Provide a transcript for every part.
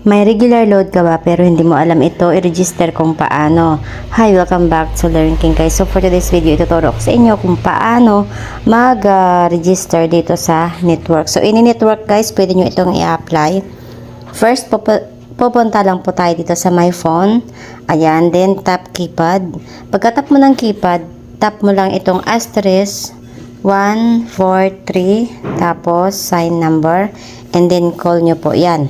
May regular load ka ba pero hindi mo alam ito, i-register kung paano. Hi, welcome back to Learn King guys. So for today's video, ituturo ko sa inyo kung paano mag-register dito sa network. So any network guys, pwede nyo itong i-apply. First, pupunta lang po tayo dito sa my phone. Ayan, then tap keypad. Pagka-tap mo ng keypad, tap mo lang itong asterisk 143 tapos sign number and then call nyo po yan.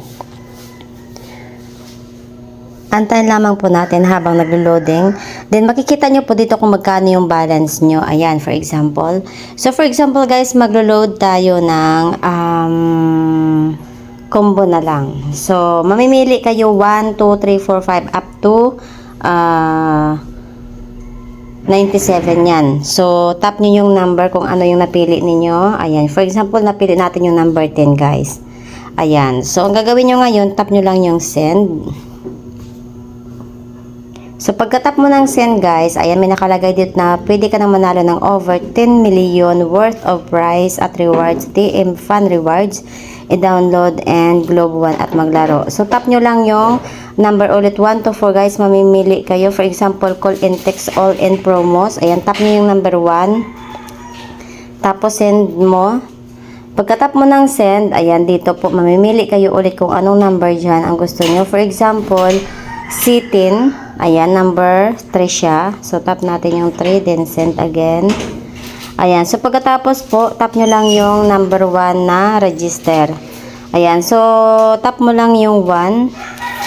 Antayin lamang po natin habang naglo-loading. Then, makikita nyo po dito kung magkano yung balance nyo. Ayan, for example. So, for example, guys, maglo-load tayo ng combo na lang. So, mamimili kayo 1, 2, 3, 4, 5, up to 97 yan. So, tap nyo yung number kung ano yung napili ninyo. Ayan, for example, napili natin yung number 10, guys. Ayan. So, ang gagawin nyo ngayon, tap nyo lang yung send. So, pagka-tap mo ng send guys, ayan, may nakalagay dito na pwede ka nang manalo ng over 10 million worth of prize at rewards, TM Fun Rewards, i-download and Globe One at maglaro. So, tap nyo lang yung number ulit 1 to 4 guys, mamimili kayo. For example, call and text all and promos. Ayan, tap nyo yung number 1. Tapos, send mo. Pagka-tap mo ng send, ayan, dito po, mamimili kayo ulit kung anong number dyan ang gusto nyo. For example, C10, ayan, number 3 siya. So, tap natin yung 3, then send again. Ayan, so pagkatapos po, tap nyo lang yung number 1 na register. Ayan, so, tap mo lang yung 1.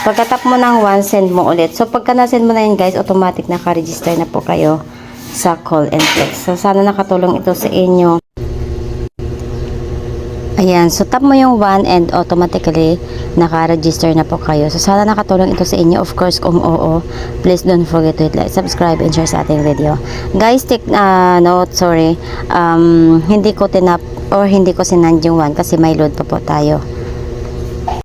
Pagka-tap mo ng 1, send mo ulit. So, pagka na-send mo na yun guys, automatic naka-register na po kayo sa call and text. So, sana nakatulong ito sa inyo. Ayan, so tap mo yung 1 and automatically naka-register na po kayo. So sana nakatulong ito sa inyo. Of course, kung oo, please don't forget to hit like, subscribe, and share sa ating video. Guys, take note, sorry. Hindi ko tinap or hindi ko sinand yung 1 kasi may load pa po tayo.